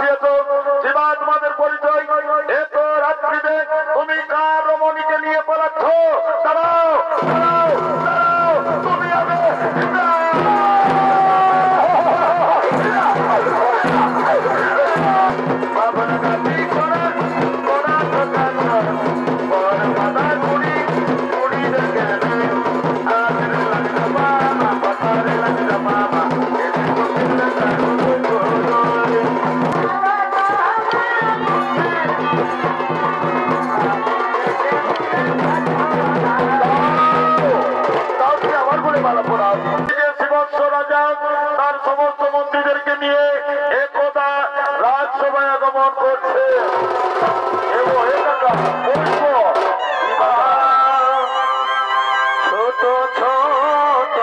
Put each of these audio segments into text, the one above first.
বাঁচিয়েছ। জীবা তোমাদের পরিচয়। এত রাত্রিতে তুমি কার রমণীকে নিয়ে পালাচ্ছ? দাঁড়াও, দাঁড়াও, দাঁড়াও, তুমি আগে রাজা তার সমস্ত মন্ত্রীদেরকে নিয়ে একদা রাজসভায় আগমন করছে। ছোট ছোট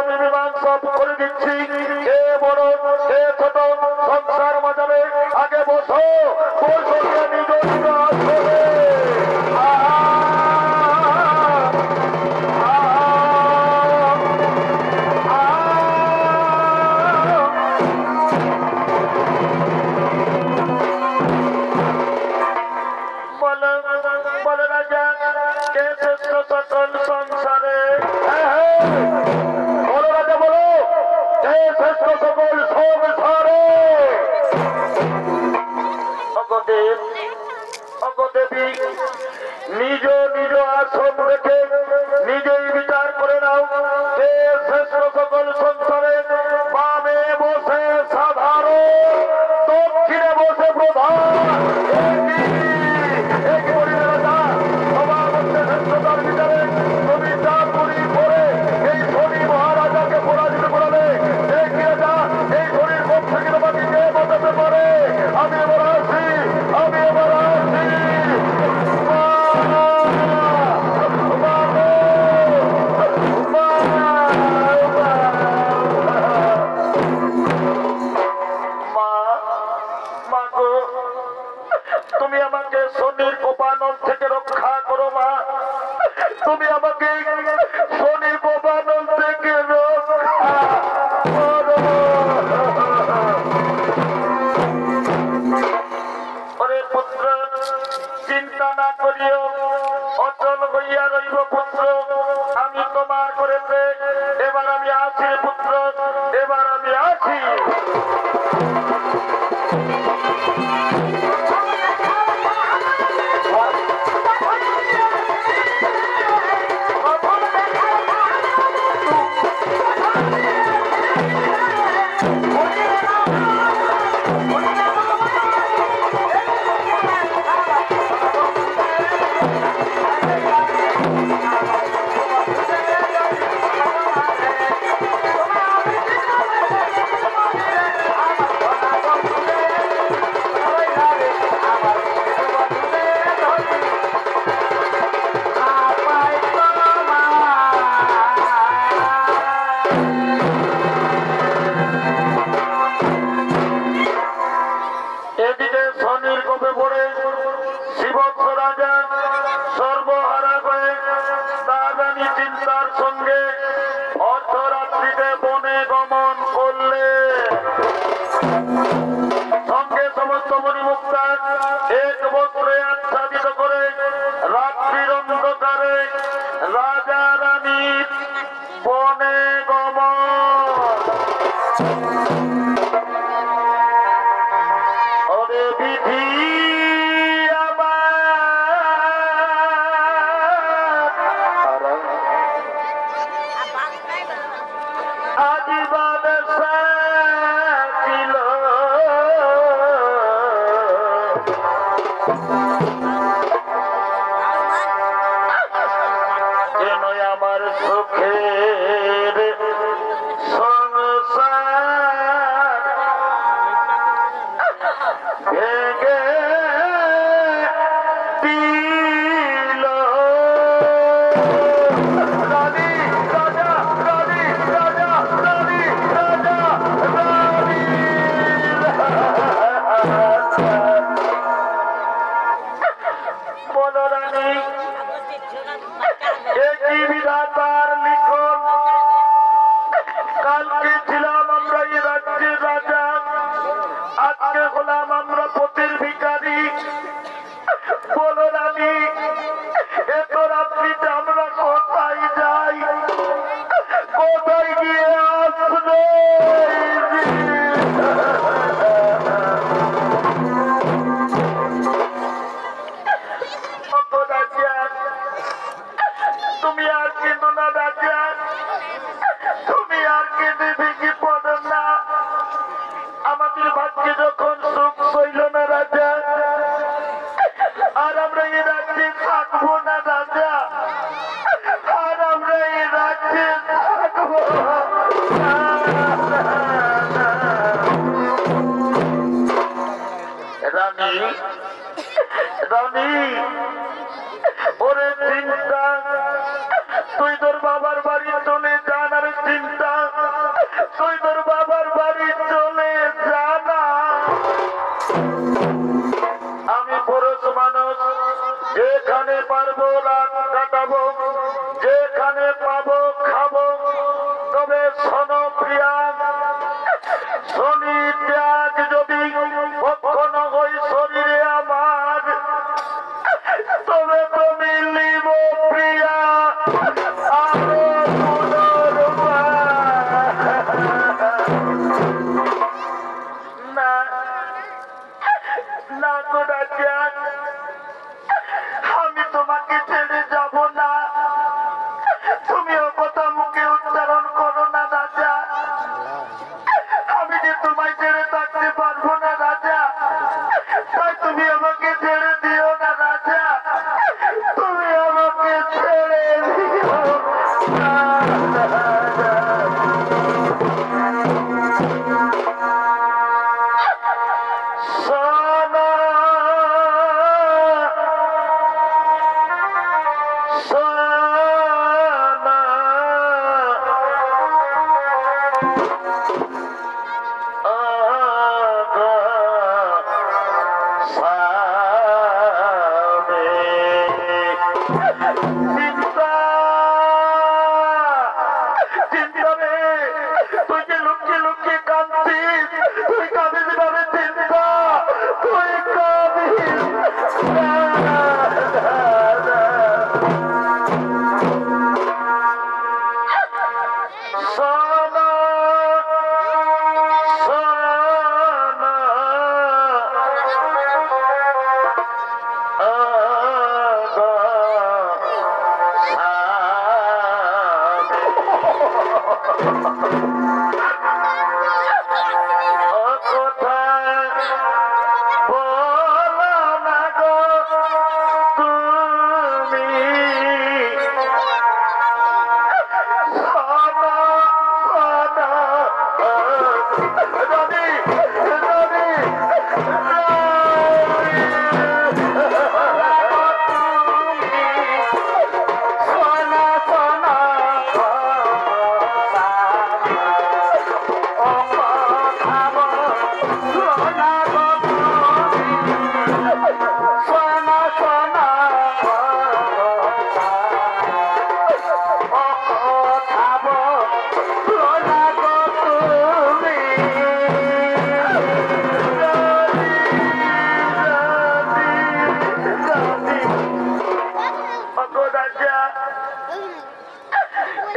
আমি বিমান সব করে দিচ্ছি। এ বড় এ ছোট সংসার মাঝাবে আগে বসো, বসো নিজ নিজ আসলে। বলে রাজা কে শ্রেষ্ঠ সকল সংসারে? বলো রাজা, বলো কে শ্রেষ্ঠ সকল সংসারে? অগদেব, অগদেবী, নিজ নিজ আসন রেখে নিজেই বিচার করে নাও কে শ্রেষ্ঠ সকল সংসারে। বামে বসে সাধারণ, দক্ষিণে বসে প্রধান। তুমি আমাকে শনির কোপানল থেকে রক্ষা করো মা, তুমি আমাকে শনির কোপানল থেকে রক্ষা করো। ওরে পুত্র, চিন্তা না করিও, অচল হইয়া রইব পুত্র, আমি তোমার করেছে। এবার আমি আছি পুত্র, এবার আমি আছি। এদিকে শনির কোপে পড়ে শিবত্স রাজা সর্বহারা হয়ে তাড়াতাড়ি চিন্তার সঙ্গে অর্ধরাত্রিতে বনে গমন করলে। সঙ্গে সমস্ত মণিমুক্তা এক বস্ত্রে আচ্ছাদিত করে রাত্রির অন্ধকারে রাজা রানীর বনে গমন। বিধি আজীবন সাকিল যেন আমার সুখের সংসার ভেঙে দিল। রানী রাজা, রানী রাজা, রানী রাজা, রানী। বলো রানী, একই বিধাতার লিখন। কালকে ছিলাম আমরা এই রাজ্যের রাজা, আজকে হলাম আমরা পতির ভিখারি। বলো রানী, এত রাত্রিতে আমরা কোথায় যাই, কোথায় গিয়ে আসবো? তুমি আর কিন্তু না রাজা, তুমি আর কেঁদে ভেঙে পড়ো না। আমাদের ভাগ্যে যখন সুখ হইল না রাজা, আর আমরা এই রাজ্যে থাকবো না রাজা, আর আমরা এই রাজ্যে থাকবো রানী। রানী, ওরে চিন্তা, তুই তোর বাবার বাড়ি চলে যান। আর চিন্তা, তুই তোর বাবার বাড়ি চলে যা না। আমি পুরুষ মানুষ, যেখানে পারবো রাত কাটাবো, যেখানে পাবো খাবো। তবে শোনো প্রিয়া, শনি ত্যাগ যদি কখনো হই শরীরে আমার, তবে তুমি লিব প্রিয়া আরো না না গো রাজা, আমি তোমাকে ছেড়ে যাব না। তুমিও কথা মুখে উচ্চারণ করো না রাজা, আমি যে তোমায় ছেড়ে থাকতে পারবো না রাজা। তাই তুমি আমাকে ছেড়ে দিও না রাজা, তুমি আমাকে ছেড়ে দিও না।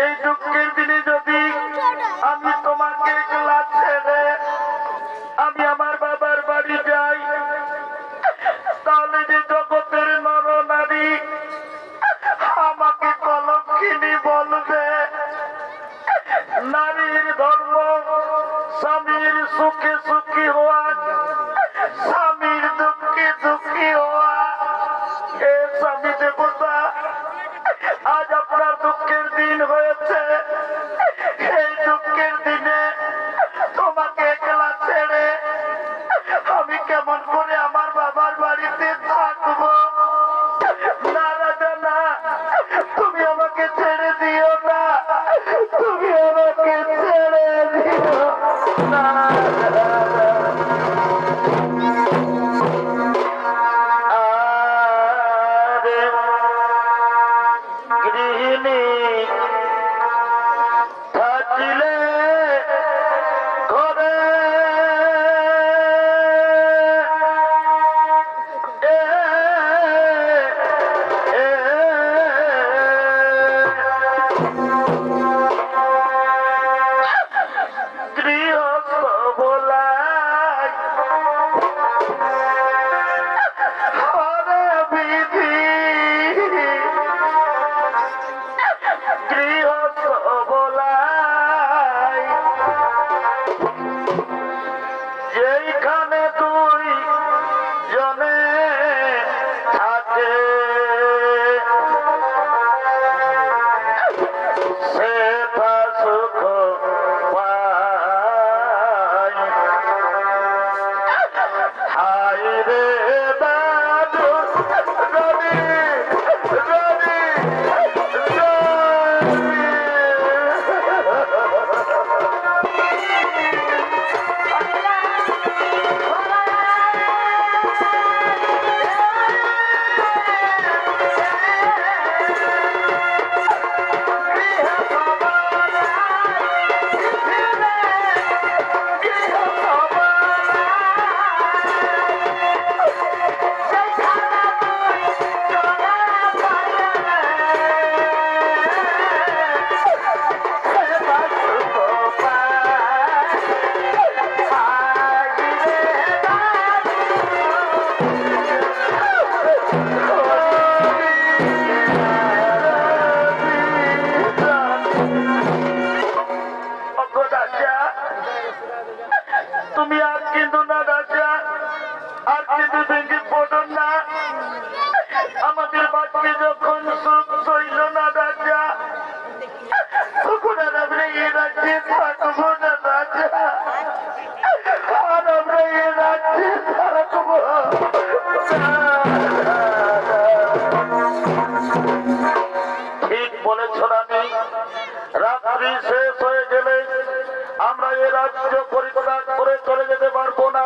এই দুঃখের দিনে যদি আমি তোমাকে একলা ছেড়ে আমি আমার বাবার বাড়ি যাই, তাহলে যে জগতের নর নারী আমাকে কলঙ্কিনী বলবে। নারীর ধর্ম স্বামীর সুখে সুখী হওয়া, স্বামীর দুঃখে দুঃখী হওয়া। এ স্বামী দেবতা, আজ আপনার দুঃখের দিন হয়েছে। এই দুঃখের দিনে তোমাকে একলা ছেড়ে আমি কেমন করে আমার বাবার বাড়িতে থাকবো? না রাজা না, তুমি আমাকে ছেড়ে দিও না, তুমি আমাকে ছেড়ে দিও না। থাকবো না রাজা, আর আমরা এ রাজ্যে থাকবো না। ঠিক বলেছ রানী, রাত্রি শেষ হয়ে গেলে আমরা এ রাজ্য পরিত্যাগ করে চলে যেতে পারবো না।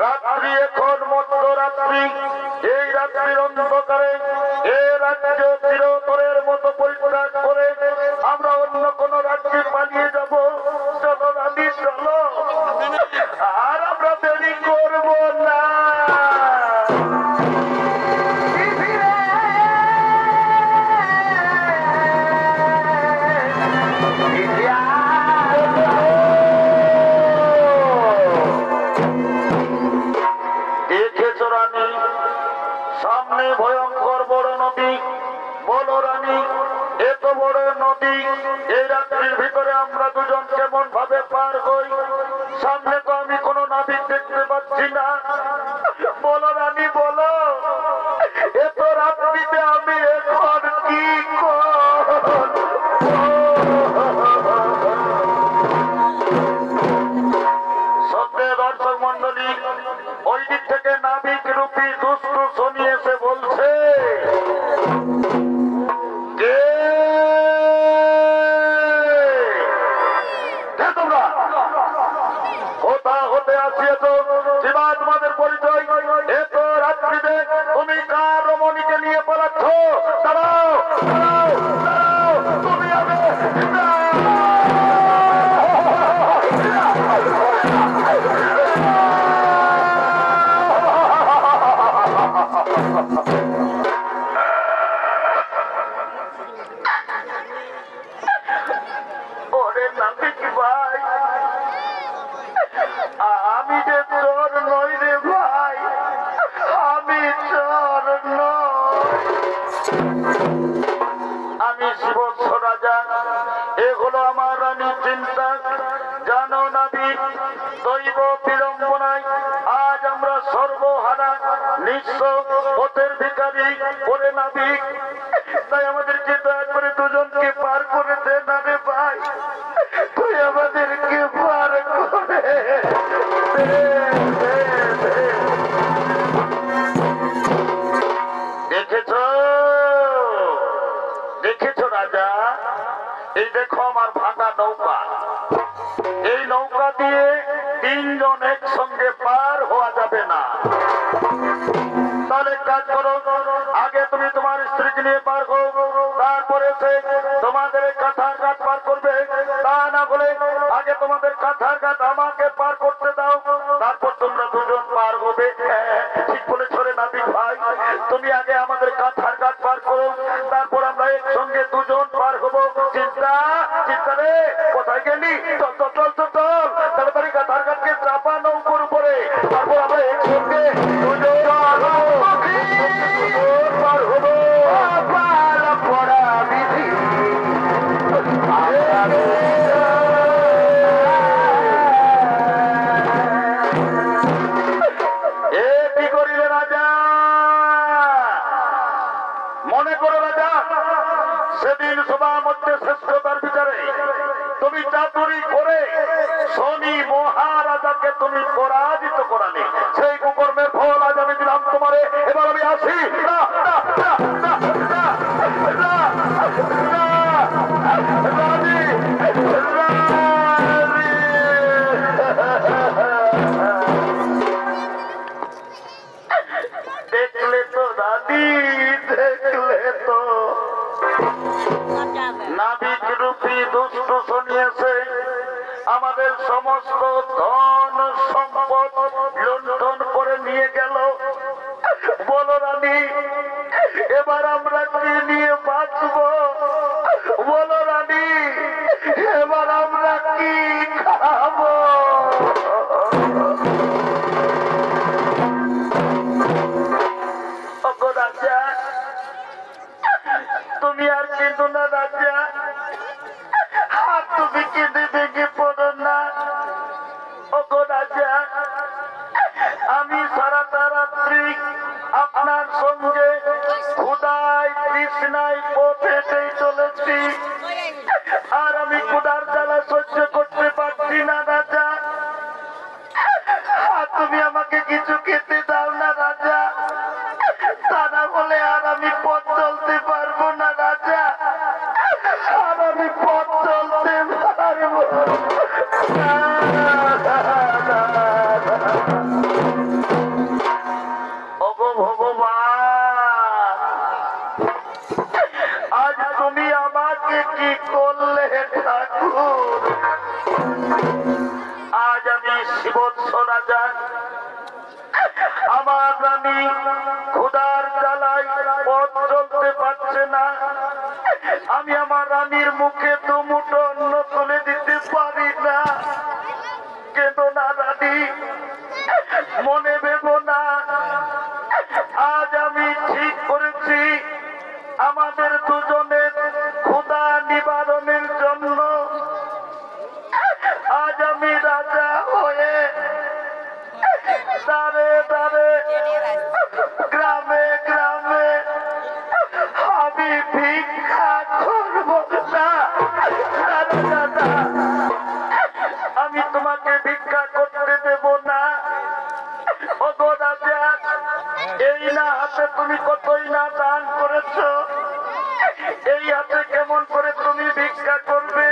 রাত্রি এখন মধ্যরাত্রি, এই রাত্রির অন্ধকারে এ রাজ্য চিরতরের মতো পরিত্যাগ করে আমরা অন্য কোন রাজ্যে পালিয়ে যাব। চলো রানী চলো, আর আমরা দেরি করবো না। সামনে ভয়ঙ্কর বড় নদী, বলো রানী এত বড় নদী এই রাত্রির ভিতরে আমরা দুজন কেমন ভাবে পার হই? সামনে তো আমি কোনো নাবিক দেখতে পাচ্ছি না। বলো রানী বলো, এত রাত্রিতে আমি এখন কি সত্যি দর্শক মন্ডলী, ওই দিক থেকে নাবিক রূপী দুষ্ট শনি এসে বলছে, তোমরা কোথা হতে আসিয়েছ? শিবা তোমাদের পরিচয়? এত রাত্রিতে তুমি কার রমণীকে নিয়ে পালাচ্ছ? দাঁড়াও দাঁড়াও দাঁড়াও, তুমি ওরে নাবিক ভাই, আমি যে চোর নই রে ভাই, আমি চোর নই, আমি শিবৎস রাজা। এগুলো আমার রানীর চিন্তা। জানো নাবিক, দৈব বিড়ম্বনায় আজ আমরা সর্বহারা নিঃস্ব পথের ভিখারি। ওরে নাবিক, তাই আমাদেরকে দয়া করে দুজনকে পার করে দে না রে ভাই, তুই আমাদেরকে পার করে দেখেছ দেখেছ রাজা, এই দেখো আমার ভাঙা নৌকা। এই নৌকা দিয়ে তিনজন একসঙ্গে পার হওয়া যাবে না। তাহলে কাজ করো, আগে তুমি তোমার স্ত্রীকে নিয়ে পার করো, তারপরে সে তোমাদের কাঁথার ঘাট পার করবে। তা না বলে আগে তোমাদের কাঁথার ঘাট আমাকে পার করতে দাও, তারপর তোমরা দুজন পার হবে। ঠিক বলেছ রে নাবিক ভাই, তুমি আগে আমাদের কাঁথার ঘাট পার করো, তারপর আমরা একসঙ্গে দুজন পার হবো। চিন্তা চিন্তা রে, কোথায় গেলি? চল চল চল চল চল, তাড়াতাড়ি কাঁথার ঘাটকে চাপা নৌকোর উপরে, তারপর আমরা একসঙ্গে দুজন পার হবো। পড়া বিধি কি করিলে রাজা? মনে করো রাজা, সেদিন সবার মধ্যে শ্রেষ্ঠতার বিচারে তুমি চাতুরি করে শনি মহারাজাকে তুমি পরাজিত করালে। সেই কুকর্মের ফল আজ আমি দিলাম তোমারে। এবার আমি আসি। দেখলে তো দাদি, দেখলে তো নাবিক রূপী দুষ্ট শনিয়েছে আমাদের সমস্ত ধন সম্পদ লুণ্ঠন করে নিয়ে গেল। বলো রানী, এবার আমরা কি নিয়ে বাঁচব? বলো রানী, এবার আমরা কি খাবো? রাজা, তুমি আর কিন্তু না রাজা, আর তুমি কেঁদে ভেঙে পড়ো না। ওগো রাজা, আমি সারাটা রাত্রি আপনার সঙ্গে ক্ষুধায় তৃষ্ণায় পথ হেঁটেই চলেছি। আজ আমি শিবৎস রাজা, আমার রানী ক্ষুধার জ্বালায় পথ চলতে পারছে না। আমি আমার রানীর মুখে দু মুঠো অন্ন তুলে দিতে পারি না। কেঁদো না রানী, মনে ভেবো না। আজ আমি ঠিক করেছি আমাদের দুজনের ক্ষুধা নিবারণের জন্য আজ আমি রাজা হয়ে দাঁড়ে দাঁড়ে গ্রামে গ্রামে আমি ভিক্ষা করবো না। আমি তোমাকে ভিক্ষা করতে দেব না। ওগো রাজা, এই না হাতে তুমি কতই না দান করেছো, এই হাতে কেমন করে তুমি ভিক্ষা করবে?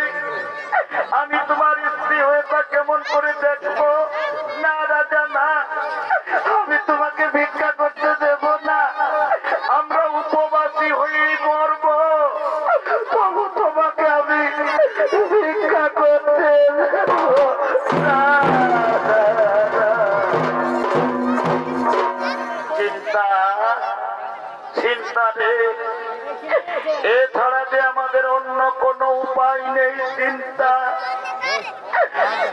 আমি তোমার স্ত্রী হয়ে তা কেমন করে দেখবো? না রাজা না, আমি তোমাকে ভিক্ষা করতে দেব না। আমরা উপবাসী হয়েই মরবো, তবু তোমাকে আমি ভিক্ষা করতে দেব না। চিন্তা চিন্তা রে, এছাড়া যে আমাদের অন্য কোনো উপায় নেই। চিন্তা,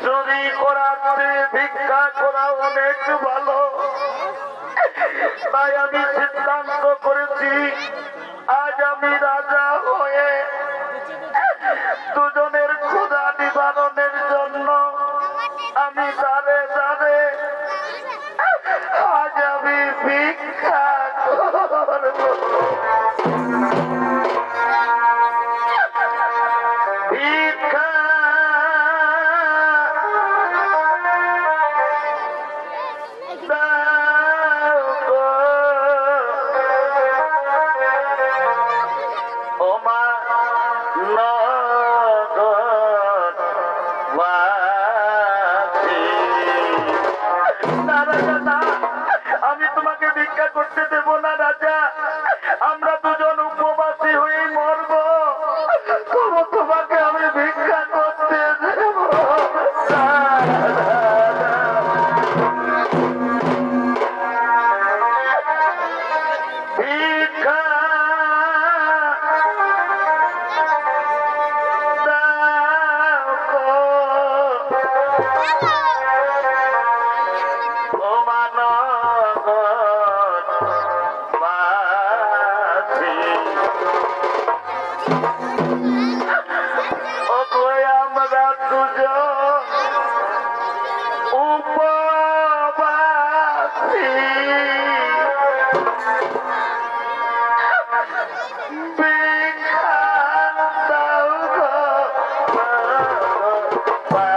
চুরি করাতে ভিক্ষা করা অনেক ভালো। তাই আমি সিদ্ধান্ত করেছি আজ আমি রাজা হয়ে দুজনের ক্ষুধা নিবারণের জন্য আমি দাঁড়ে দাঁড়ে আজ আমি ভিক্ষা করব। ভিক্ষা দাও গো, ও মা নগরবাসী। না রাজা না, আমি তোমাকে ভিক্ষা করতে দেব না রাজা। আমরা দুজন উপবাসী হয়ে মরব, তবু তোমাকে আমি ভিক্ষা করতে দেব না। ভিক্ষা দাও গো, ও মা নগরবাসী। ওগো আমরা দুজন উপবাসী, ভিক্ষা দাও গো নগরবাসী।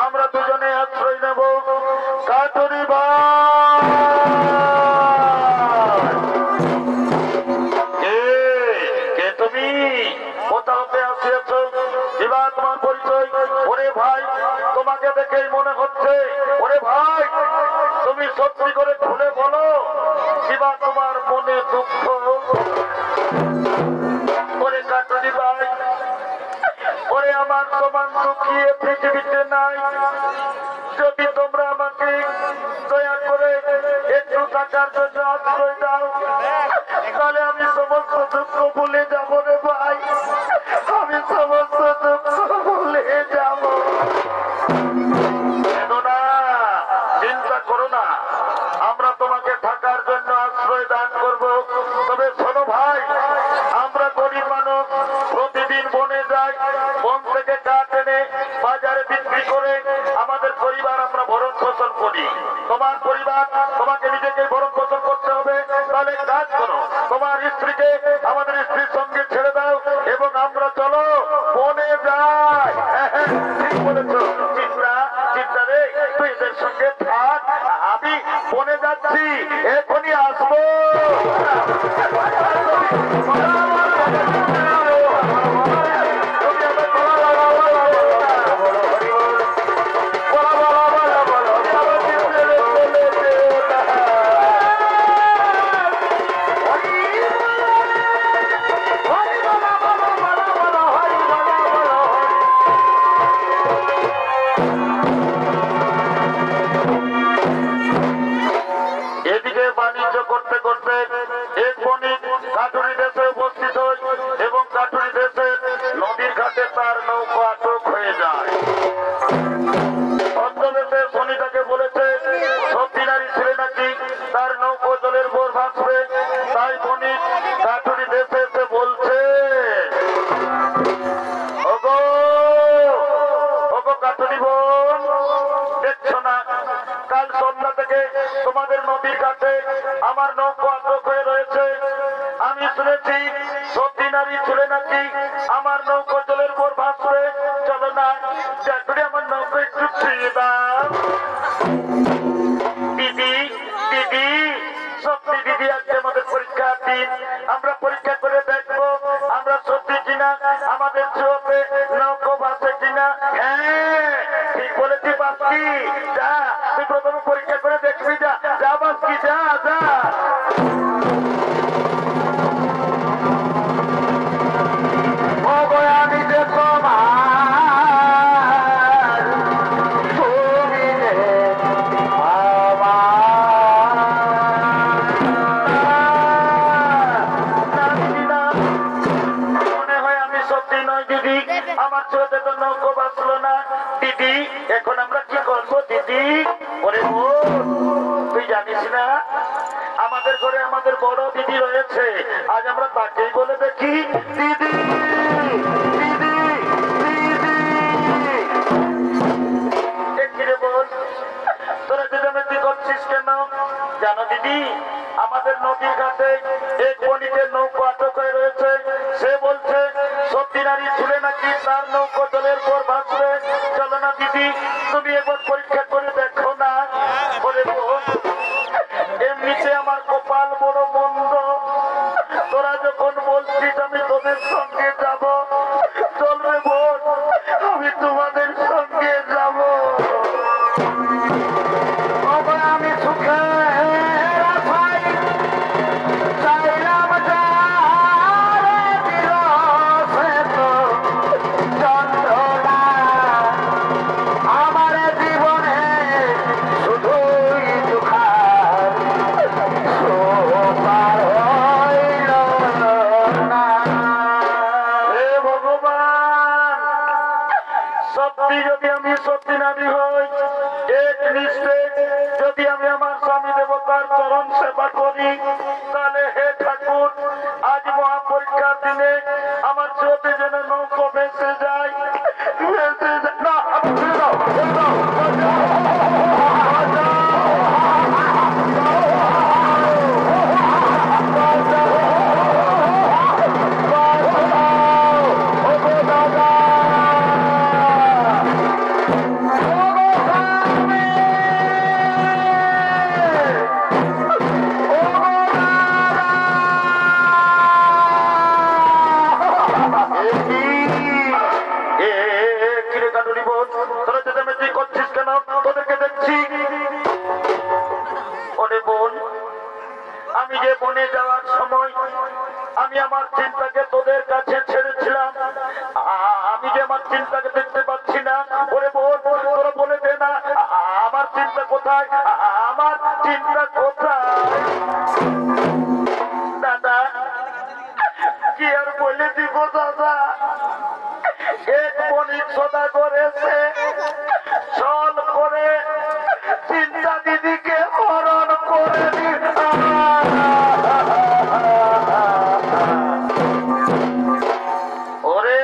আমরা দুজনে আশ্রয় নেব। কাটুরি ভাই, কে তুমি? কোথা হতে আসিয়াছ? এবার তোমার পরিচয়। ওরে ভাই, তোমাকে দেখেই মনে হচ্ছে, ওরে ভাই তুমি সত্যি করে খুলে বলো, শিবা তোমার মনে দুঃখ? ওরে কাটুরি ভাই, ওরে আমার সমান দুঃখিয়ে পৃথিবীতে নাই। যদি তোমরা আমাকে দয়া করে একটু টাকার জন্য আশ্রয় দাও, তাহলে আমি সমস্ত দুঃখ ভুলে যাবো রে ভাই, আমি সমস্ত দুঃখ ভুলে যাব। চিন্তা করো না, আমরা তোমাকে থাকার জন্য আশ্রয় দান করব। তবে শোনো ভাই, আমরা গরিব মানুষ, প্রতিদিন বনে যাই, বন থেকে কাঠ এনে বাজারে বিক্রি করে আমাদের পরিবার আমরা ভরণ পোষণ করি। তোমার পরিবার, তোমাকে নিজেকে ভরণ পোষণ করতে হবে। তাহলে কাজ করো, তোমার স্ত্রীকে আমাদের স্ত্রীর সঙ্গে ছেড়ে দাও এবং আমরা চলো বনে যাই। ঠিক বলেছ, চিন্তা চিন্তা রে, তুই এদের সঙ্গে থাক, আমি বনে যাচ্ছি, এখনই আসবো। এদিকে বাণিজ্য করতে করতে এক বণিক কাটুরি দেশে উপস্থিত হয় এবং কাটুরি দেশে নদীর ঘাটে তার নৌকা আটক হয়ে যায়। ছদ্মবেশে শনি বলেছে সত্যি নারী ছেলে নাকি তার নৌকো জলের ভোর ভাসবে। তাই বণিক কাটুরি দেশে এসে বলছে, ওগো ওগো কাটুরি বোন, দেখছো না কাল সন্ধ্যা থেকে তোমাদের নদীর কাছে আমার নৌকো আটক হয়ে রয়েছে। আমি শুনেছি সত্যি নারী ছেলে নাকি আমার নৌকো জলের ভোর ভাসবে। চলো না চাকরি আমার নৌকো একটু ছুঁয়ে দাও। দিদি দিদি, সত্যি দিদি আজকে আমাদের পরীক্ষার দিন, আমরা পরীক্ষা করে দেখবো আমরা সত্যি কিনা, আমাদের চোখে নৌকো ভাসে কিনা। হ্যাঁ ঠিক বলেছি বাপকি, যা তুই প্রথমে পরীক্ষা করে দেখবি, যা যা বাপকি, যা যা। আমি দেখো আমার চোখে তো নৌকো বাঁচলো না। দিদি এখন আমরা কি করবো দিদি? ওরে তুই জানিস না আমাদের ঘরে আমাদের বড় দিদি রয়েছে, আজ আমরা তাকেই বলে দেখি, দিদি দিদি দিদি। বল তোরা চেঁচামেচি করছিস কেন? জানো দিদি, আমাদের নদীর ঘাটে এক বণিকের নৌকো আটক হয়ে রয়েছে। সে বলছে সত্যি নারী ছেলে নাকি তার নৌকো জলের পর ভাসবে। চলো না দিদি, তুমি একবার পরীক্ষা করে দেখো না। বলে এমনিতে আমার কপাল বড় মন্দ, তোরা যখন বলছিস আমি তোদের সঙ্গে যাব, চলবে বোন, আমি তোমাদের সঙ্গে যাব। আমি সুখে যদি আমি সত্যি নারী হই, এক নিষ্ঠে যদি আমি আমার স্বামী দেবতার চরণ সেবা করি, তাহলে হে ঠাকুর আজ মহাপরীক্ষার দিনে আমার চোখে যেন নৌকো ভেসে যায়, ভেসে যায় না। Oh! বনে যাওয়ার সময় আমি আমার চিন্তাকে তোদের কাছে ছেড়েছিলাম। আমি যে আমার চিন্তাকে দেখতে পাচ্ছি না। ওরে বোন, তোরা বলে দে না আমার চিন্তা কোথায়, আমার চিন্তা কোথায়। দাদা কি আর বলে দিব দাদা, এক বণিক সদা করেছে চল করে চিন্তা দিদিকে হরণ করে ওরে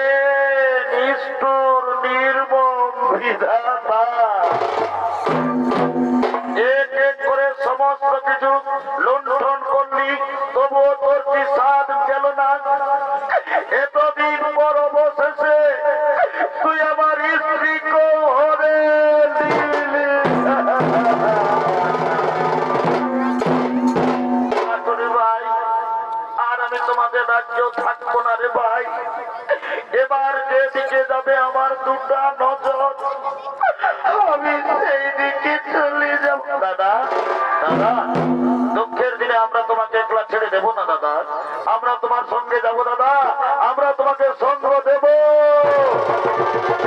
নিষ্ঠুর নির্মম বিধাতা। এক এক করে সমস্ত কিছু লুণ্ঠন করলি, তবুও তোর কি সাধ গেল না। এতদিন পর অবশেষে তুই আমার স্ত্রীকে হরে দিলি। ভাই আর আমি তোমাদের রাজ্য থাকবো না রে ভাই। এবার যেদিকে যাবে আমার দুটা নজর, আমি সেই দিকে চলে যাব। দাদা দাদা দুঃখের দিনে আমরা তোমাকে একলা ছেড়ে দেবো না দাদা, আমরা তোমার সঙ্গে যাব দাদা, আমরা তোমাকে সঙ্গ দেব।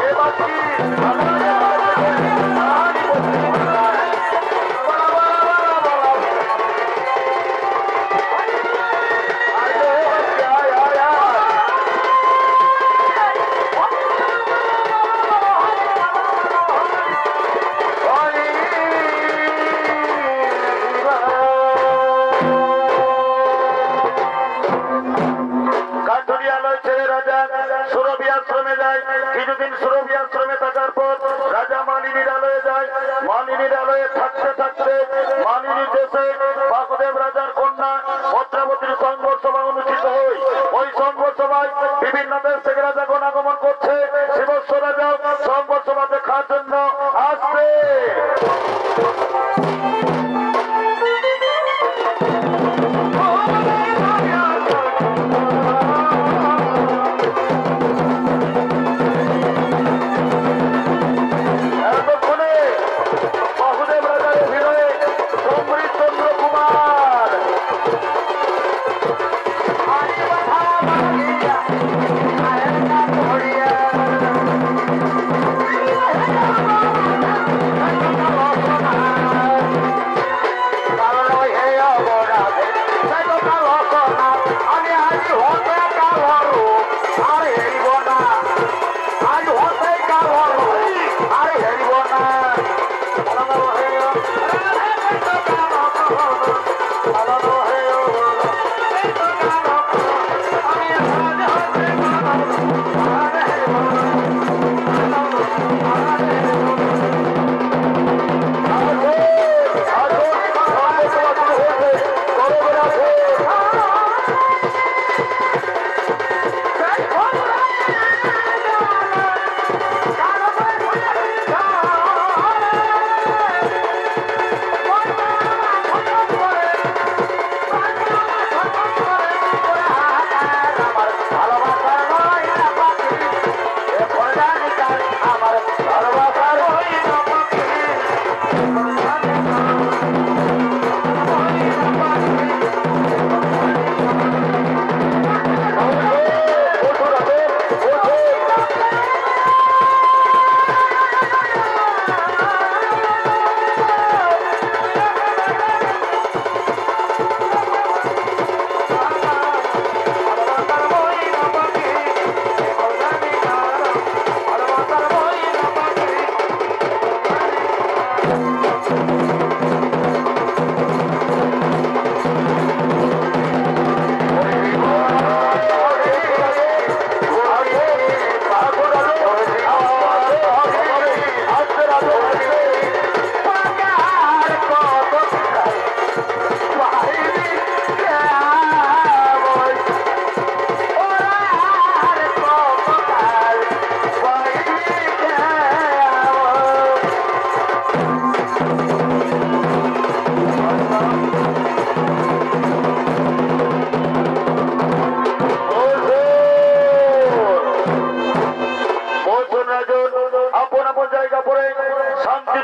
এবার কি কিছুদিন সুরভি আশ্রমে থাকার পর রাজা মালিনীর আলয়ে যায়। মালিনীর আলয়ে থাকতে থাকতে মালিনীর দেশে বাসুদেব রাজার কন্যা ভদ্রাবতীর সংঘর্ষ সভা অনুষ্ঠিত হয়। ওই সংঘর্ষ সভায় বিভিন্ন দেশ থেকে রাজা গণাগমন করছে। শিবস্ব রাজা সংঘর্ষ সভা দেখার জন্য আসবে। বাসুদেব রাজার হৃদয়ে সমৃদ্ধ কুমার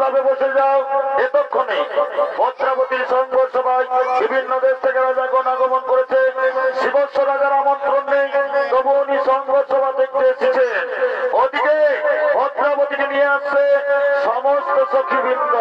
চুপচাপে বসে যাও। এতক্ষণে ভদ্রাবতীর সঙ্গ সভায় বিভিন্ন দেশ থেকে রাজাগণ আগমন করেছে। শিবস্ব রাজার আমন্ত্রণ নেই, তবু উনি সঙ্গ সভা দেখতে এসেছেন। ওদিকে ভদ্রাবতীকে নিয়ে আসছে সমস্ত সখীবৃন্দ।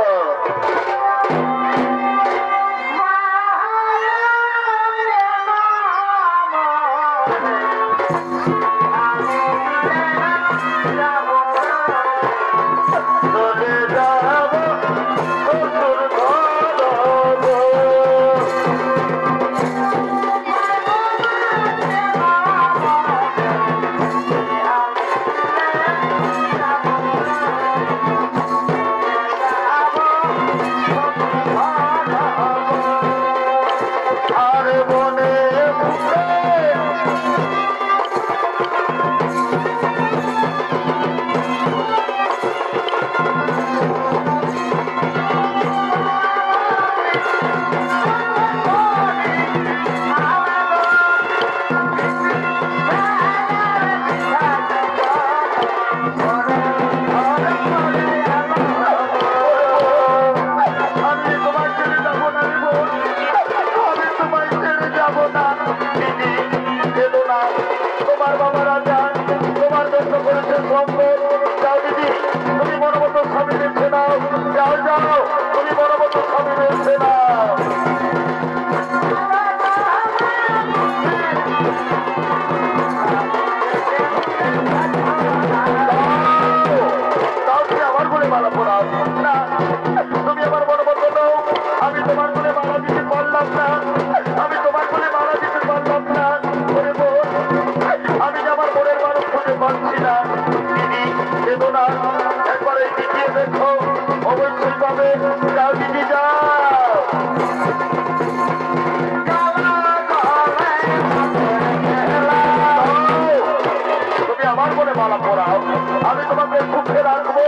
আমি তোমাকে সুখে রাখবো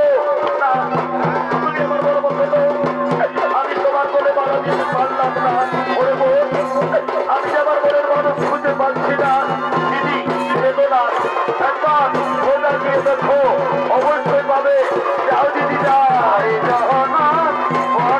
না, তুমি আমার বড় বন্ধু, আমি তোমার বলে মারা দিতে পারলাম না। ওরে বোন, আমি আমার বলের মানুষ খুঁজে পাচ্ছি না। দিদি বেদনা একবার খোঁজা দিয়ে দেখো, অবশ্যই পাবে। যাও দিদি যাই জগন্নাথ বড়য়া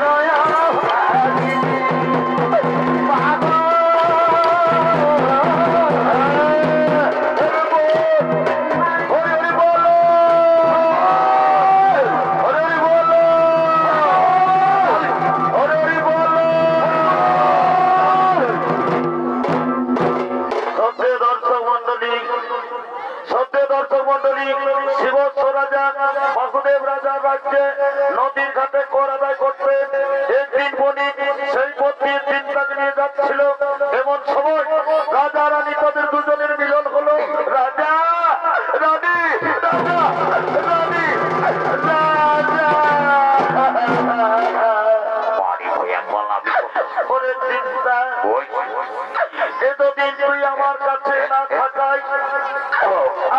নদীর ঘাটে কর আদায় করতেন। একদিন বণিক সেই পত্নীর চিন্তাকে নিয়ে যাচ্ছিল। এমন সময় রাজা রানী তাদের দুজনের মিলন হলো। রাজা রানী, রাজা রানী, রাজা ওরে চিন্তা, এতদিন তুই আমার কাছে না থাকাই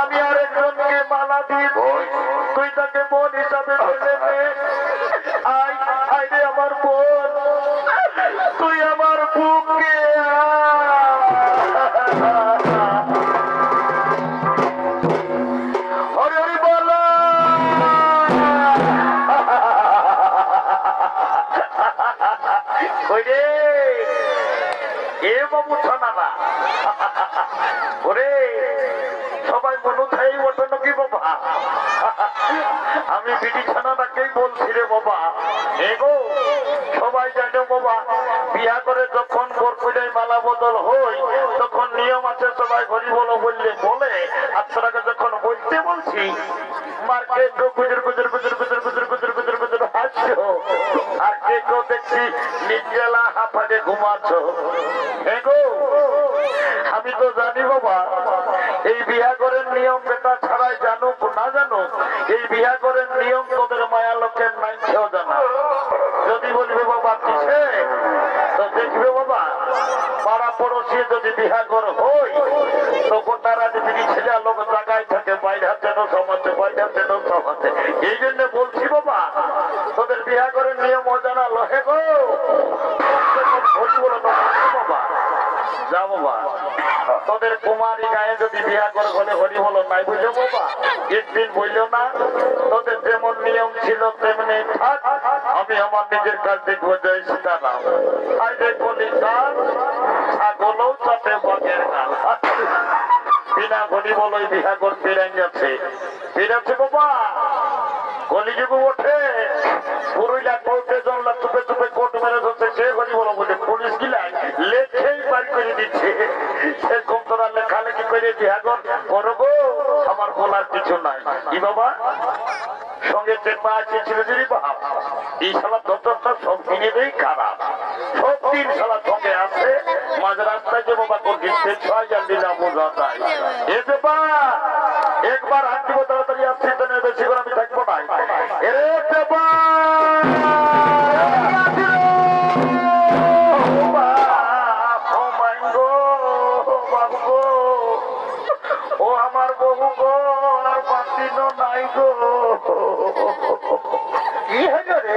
আমি আরেকজনকে মালা দিয়েছি, তুই তাকে বোন হিসাবে মেনে নে। আয় রে আমার বোন, তুই আমার বুকে হরি হরি বল। ওরে এ বাবু ছানা ওরে সবাই মনুথাই ওঠে নাকি বাবা? আমি বিটি ছানাটাকেই বলছি রে বাবা। এগো সবাই জানো বাবা, বিয়া করে যখন বরপুজায় মালা বদল হই তখন নিয়ম আছে সবাই হরি বলো বললে বলে। আর তোরাকে যখন বলতে বলছি মার্কে গুজর গুজর গুজর গুজর গুজর গুজর গুজর গুজর হাসছো, আর কে কেউ দেখছি নিজেলা হাফাজে ঘুমাচ্ছ। এগো আমি তো জানি বাবা, এই বিয়া করেন নিয়ম বেটা ছাড়াই জানুক না জানুক, এই বিয়া করেন নিয়ম তোদের মায়া লোকের নাইছেও জানা। যদি বলবে বাবা কিসে, তো দেখবে বাবা পাড়া পড়োশি যদি বিয়া কর হই তো গোটা রাতে তিনি ছেলে লোক জায়গায় থাকে, বাইরে যেন সমাজে, বাইরে যেন সমাজে। এই জন্য বলছি বাবা তোদের বিয়া করেন নিয়ম অজানা লহে গো বলো বাবা। যা বাবা তোদের কুমারী গায়ে যদি বিয়া করে হলে হরি বলো নাই বুঝলো বাবা একদিন বললো না তোদের যেমন নিয়ম ছিল তেমনি থাক আমি আমার নিজের কাজ দেখবো যাই সেটা না আই দেখবো গান ছাগলও চাপে বাঘের গান বিনা হরি বলো বিয়া করতে গেছে ফিরেছে বাবা কলিযুগ ওঠে পুরুলিয়া কোর্টে জনলা চুপে চুপে কোর্ট মেরে ধরছে সে হরি বলো বলে পুলিশ গিলাই লেখেই বাড়ি করে দিচ্ছে সেরকম তোরা লেখালেখি করে বিয়া করবো আমার বলার কিছু নাই কি বাবা সঙ্গে চেপা আছে ছিল যদি বাপ এই শালা দপ্তরটা সব দিনেরই খারাপ সব দিন শালা সঙ্গে আছে মাঝ রাস্তায় যে বাবা করছি 6,000 দিলাম বোঝা যায় এ দেবা একবার হাত দিব তাড়াতাড়ি আসছি তো বেশি করে আমি থাকবো না এ দেবা ও আমার বহু গো আর বাতিল নাই গো কি হয়ে রে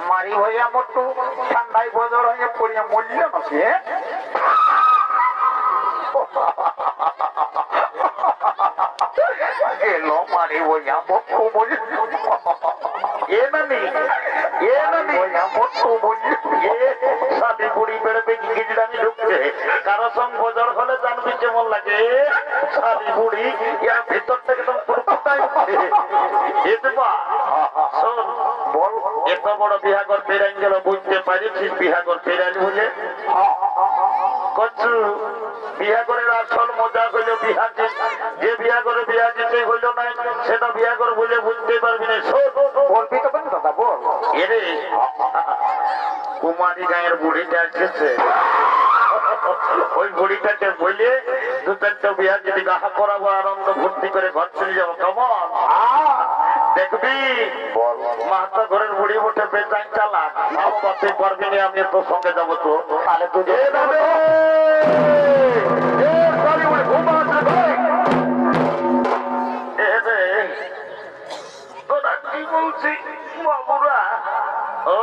মারি হইয়া মতো ঠান্ডায় বদল হয়ে পড়িয়া মরল নাকি এলো মারি হইয়া মতো বলি এ নানি মতো বলি সাদি বুড়ি বেড়ে গিজড়ানি ঢুকছে কারো সঙ্গে বদল হলে জানবি কেমন লাগে সাদি বুড়ি ইয়ার ভিতর থেকে তো পুরোটাই এতে বা শোন বল এত বড় বিহাগর ফেরাই গেল বুঝতে পারিছিস বিহাগর ফেরালি বলে কচ্ছু বিহাগরের আসল মজা হইল বিহাকে যে বিহাগরে বিহা যেতে হইল না সেটা বিহাগর বলে বুঝতে পারবি না শোন বলবি তো কেন দাদা বল এরে কুমারী গায়ের বুড়িটা এসেছে ওই বুড়িটাকে বলে দু চারটা বিহার যদি গাহা করাবো আনন্দ ভর্তি করে ঘর চলে যাবো কেমন দেখবি মাহাতো ঘরের বুড়ি উঠে বেচাই চালাক বাপে পারবি না আমি তোর সঙ্গে যাবো তো তাহলে তুই তোরা কি বলছি বাবুরা ও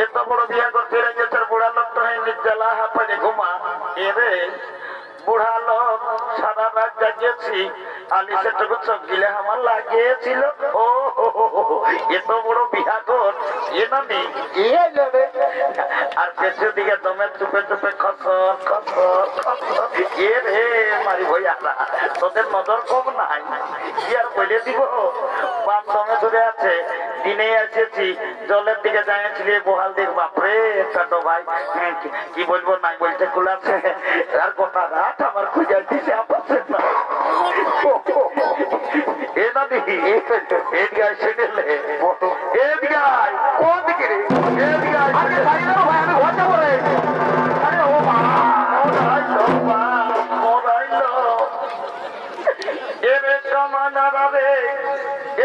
এত বড় বিয়া করতে গেছে বুড়া লোক তো নির্জলা হাঁপানি ঘুমা এরে বুড়া লোক সারা রাত জাগিয়েছি আলিশাটুকু চোখ গিলে আমার লাগিয়েছিল ও এত বড় বিয়া কর এ নামি আর পেছনের দিকে দমে চুপে চুপে খসর খসর খসর এ রে মারি ভইয়া তোদের নজর কম নাই কি আর বলে দিব বাম দমে ধরে আছে দিনে এসেছি জলের দিকে যাইছিলি বহাল দিক বাপরে একটা ভাই কি বলবো নাই বলতে কুলাছে আর গোটা রাত আমার খুঁজে দিছে আপসে না এ না দেখি এদিকে সেটেলে এদিকে কোন দিকে রে এদিকে আমি ঘরটা বলে আরে ও মা এরে কামানা রে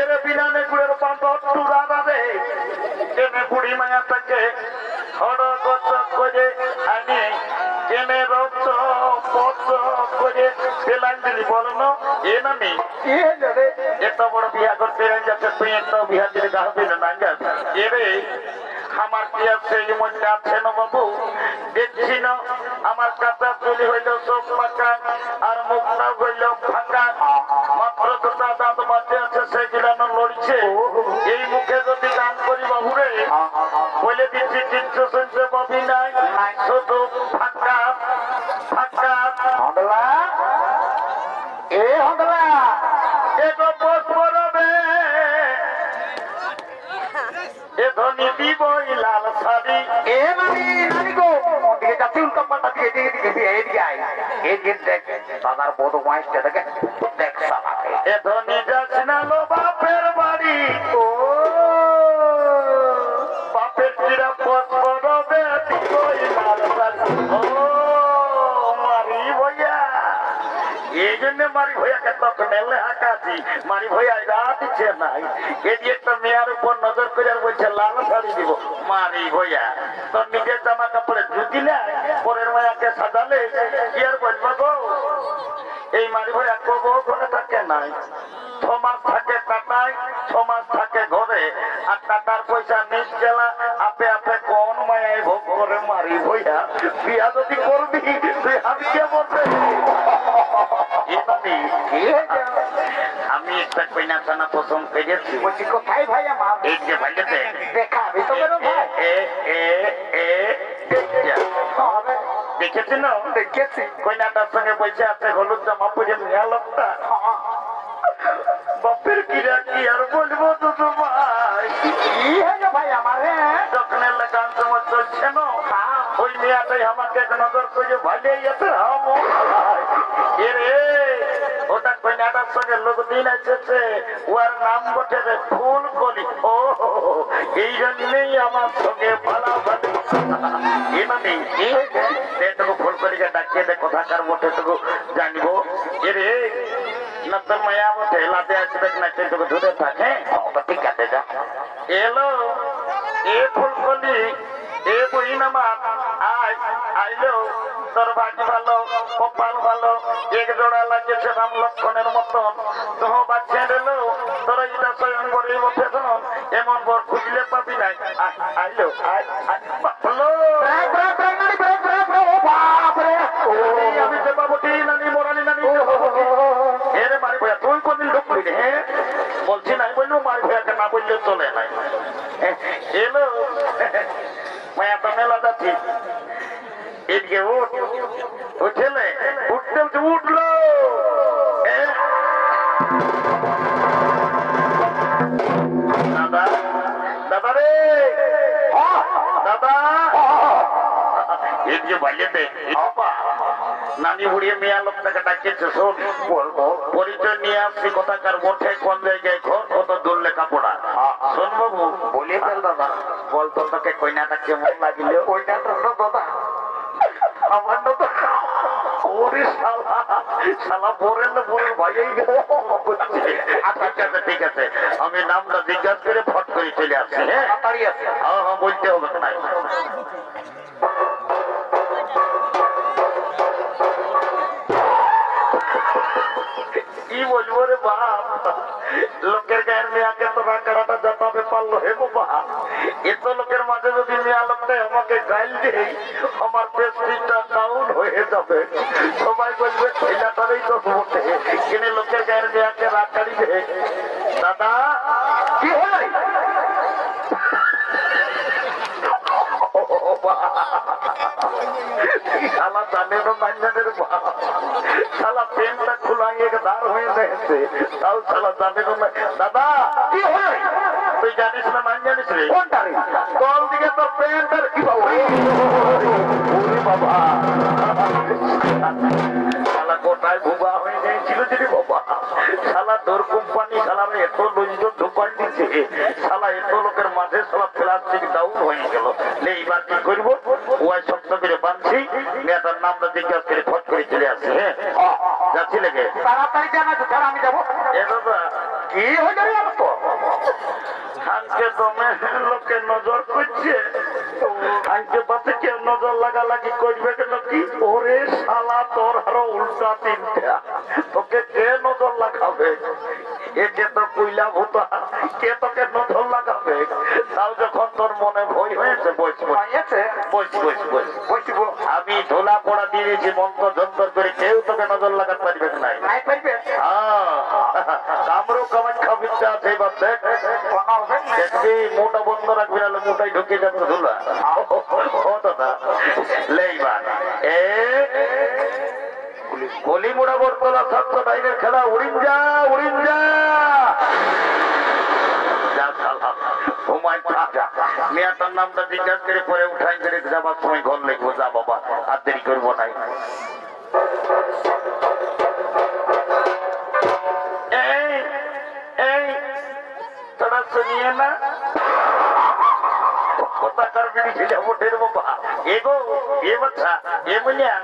এরে বিনানে গুড়ের পান্ত টুরা রে এনে বুড়ি মায়া থেকে হড় গত করে আনি এনে রক্ত পত করে পেলাঞ্জলি বলনো এ নামি এত বড় বিয়া করতে যাচ্ছে তুই একটা বিয়া দিলে গাহ দিলে না এরে আমার কি আছে এই মধ্যে আছে না বাবু দেখছি না আমার কাটা চুলি হইল সব ফাঁকা আর মুখটা হইল ফাঁকা মাত্র দুটা দাঁত বাঁচে আছে সেগুলো লড়ছে এই মুখে যদি গান করি বাবুরে বলে দিচ্ছি চিত্র শুনতে পাবি নাই শুধু ফাঁকা ফাঁকা হদলা এ হদলা এগো পোষ পরবে এ ধনী দিবই লাল শাড়ি এ নানি নানি গো ওদিকে যাচ্ছি উল্টা পাল্টা দিয়ে এদিকে আয় এদিকে দেখ দাদার বড় মাইসটা দেখে দেখ সালাকে এ ধনী যাচ্ছ না লো বাপের বাড়ি ও বাপের চিরা পোষ পরবে দিবই লাল শাড়ি ও মারি ভইয়া এই জন্য মারি ভইয়াকে তখন এলে হাঁকাছি মারি ভইয়া রাত দিচ্ছে নাই এটি একটা মেয়ের উপর নজর করে আর বলছে লাল শাড়ি দিব মারি ভইয়া তোর নিজের জামা কাপড়ে জুতিলে পরের মায়াকে সাজালে কি আর বলবো গো এই মারি ভইয়া কবো ঘরে থাকে নাই 6 মাস থাকে টাটায় 6 মাস থাকে ঘরে আর টাটার পয়সা নিজ গেলা আপে আপে কোন মায়ায় ভোগ করে মারি ভইয়া বিয়া যদি করবি তুই আমি কে বলতে আমি একটা কইনা ছানা পছন্দ পেয়েছি বলছি কোথায় ভাই আমার এই যে ভাইয়াতে দেখাবি তো বেরো ভাই দেখেছি না দেখেছি কইনাটার সঙ্গে বসে আছে হলুদ জামা পরে মেয়া লোকটা বাপের কিরা কি আর বলবো তো ভাই কি হয়েছে ভাই আমার যখন গান তোমার চলছে না ওই মেয়াটাই আমাকে নজর করে ভাইলে যেতে রে ওটা কইনাটার সঙ্গে লোক দিন এসেছে ওর নাম বটে রে ফুল কলি ও এই জন্যই আমার সঙ্গে ভালো ভালো ফুল কলিকে ডাকিয়ে দে কোথাকার বটে তোকে জানিবো এরে নতুন মায়া বটে লাতে আসবে না তোকে ধরে থাকে ঠিক আছে যা এলো এ ফুল কলি এ বহিনামা আয় আইলো তোর ভাগ্য ভালো কপাল ভালো এক জোড়া লাগিয়েছে রাম লক্ষণের মতন তোহ বাচ্চা এলো তোর এটা স্বয়ং করে বসে এমন বর খুঁজলে পাবি নাই আইলো আমি যে বাবুটি নানি মোরালি নানি এর মারি ভয়া তুই কোনদিন ঢুকবি রে বলছি নাই বললো মারি ভয়াকে না বললে চলে নাই এলো মায়া তো মেলা যাচ্ছি এদিকে উঠ উঠেলে উঠতে উঠতে উঠলো দাদা দাদা রে দাদা এদিকে বাইরেতে নানি বুড়িয়ে মেয়া লোকটাকে ডাকিয়েছে শোন বলবো পরিচয় নিয়ে আসছি কোথাকার মোটে কোন জায়গায় ঘর কত দূর লেখাপড়া শোন বাবু বলে ফেল দাদা বলতো তোকে কইনাটা কেমন লাগিল কইনাটা দাদা আমার তো ওরে শালা শালা বরেন না বরের ভাইই ঠিক আছে আমি নামটা জিজ্ঞাসা করে ফট করে চলে আসছি হ্যাঁ হ্যাঁ বলতে হবে না কি বলবো রে বাপ লোকের গায়ের মেয়াকে তোরা কারাটা জাতাবে পারলো হে বাবা এত লোকের মাঝে যদি মেয়া লোকটা আমাকে গাইল দেই আমার প্রেস্টিজটা ডাউন হয়ে যাবে সবাই বলবে ছেলেটারই তো বটে কিনে লোকের গায়ের মেয়াকে রাগ কাড়িবে দাদা কি হয় শালা জানের মাইনের শালা পেনটা খুলাইয়ে দাঁড় হয়ে গেছে তাও শালা জানের দাদা কি হয় তুই জানিস না মান জানিস রে কোন দিকে তোর পেনটার কি বাবা শালা গোটায় ভুবা হয়ে গিয়েছিল যদি বাবা শালা তোর কোম্পানি শালা এত লজ্জ দোকান দিচ্ছে শালা এত লোকের মাঝে শালা প্লাস্টিক ডাউন হয়ে গেল এইবার কি করবো ওই শক্ত করে বাঁধছি মেয়েটার নামটা জিজ্ঞাসা করে ফট করে চলে আসছে হ্যাঁ যাচ্ছি লেগে তাড়াতাড়ি জানাচ্ছো তার আমি যাবো এ দাদা কি হয়ে যাবে আমার তো আজকে দমে লোকে নজর করছে আজকে বাতে কেউ নজর লাগালাগি করবে কেন কি ওরে শালা তোর আরো উল্টা তিনটা তোকে কে নজর লাগাবে একে তো কইলা ভূতা কে তোকে নজর লাগাবে তাও যখন তোর মনে ভয় হয়েছে বসবো আমি ধোলা পড়া দিয়েছি মন্ত্র যন্ত্র করে কেউ তোকে নজর লাগাতে পারবে না কামরু কামাখ্যা বিদ্যা আছে এবার দেখবি মোটা বন্ধ রাখবি না মোটাই ঢুকে যাবে ধুলা ও দাদা লেইবার গলি মোড়া বরতলা ছাত্র ডাইনের খেলা উড়িন যা মেয়াটার নামটা জিজ্ঞাসা করে পরে উঠাই করে যাবার সময় ঘর লিখবো যা বাবা আর দেরি করবো নাই তোরা শুনিয়ে না কোথাকার বিড়ি ছিল মোটের বাবা এগো এ বাচ্চা এ বলিয়া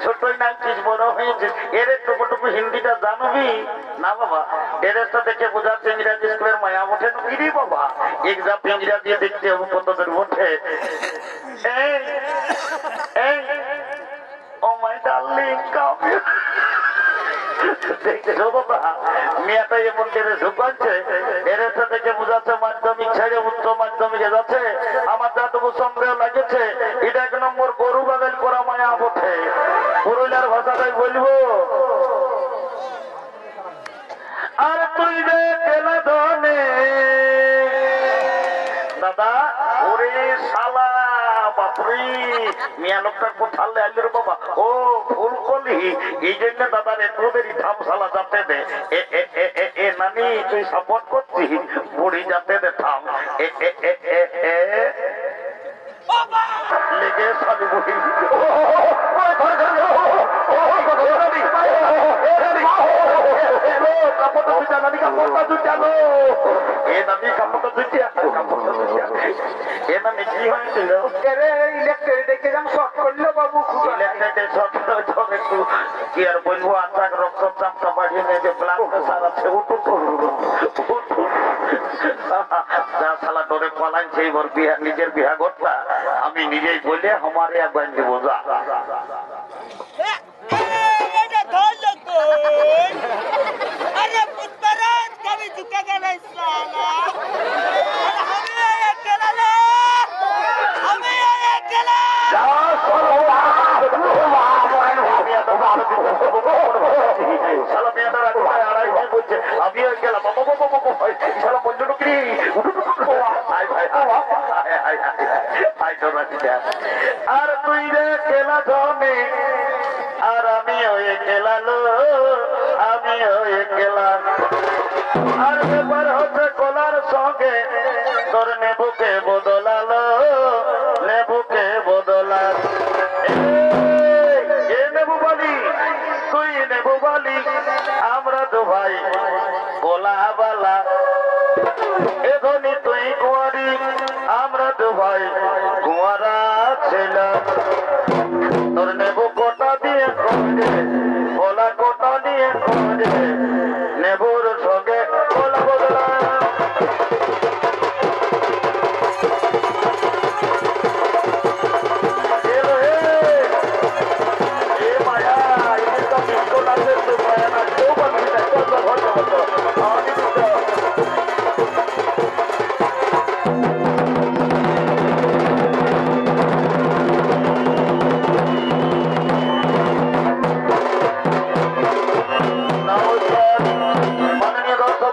ছোটই নাইছিস বড় হয়েছিস এর টুকু হিন্দিটা জানবি না বাবা ড্রেসটা দেখে বোঝাচ্ছে ইংরাজি স্কুলের মায়া ওঠে নি বাবা এক্সাম ইংরাজি দেখতে হবে কত দূর ওঠে ও মাই ডার্লিং কাম মেয়েটা এমন করে ঢুকাচ্ছে এর থেকে বোঝাচ্ছে মাধ্যমিক ছেড়ে উচ্চ মাধ্যমিকে যাচ্ছে। আমার যতটুকু সন্দেহ লাগেছে এটা 1 নম্বর গরু বাগাল করা মায়া বটে। পুরুলিয়ার ভাষাটাই বলবো, আর তুই রে কেলা ধনে দাদা ওরে শালা বাপরি মিয়া লোকটা কোথাল আইল রে বাবা। ও ফুল কলি এই জন্য দাদা রে তোদেরই থামশালা যাতে দে। এ নানি তুই সাপোর্ট করছিস বুড়ি যাতে দে থাম। লেগে সালি বুড়ি কি আর বলবো আচাক রক্তচাপটা বাড়িয়ে নিয়ে যে ব্লাড প্রেসার আছে যা শালা ডরে পালাইছে এবার বিয়া নিজের বিয়া ঘরটা আমি নিজেই বলে আমার একবার দিব যা আমিও গেলাম আর তুই রে খেলা ধনে আর আমিও খেলালো আমিও খেলাম। আর ব্যাপার হচ্ছে কলার সঙ্গে তোর নেবুকে বদলালো নেবুকে বদলাল। নেবু বলি তুই নেবু বলি আমরা তো ভাই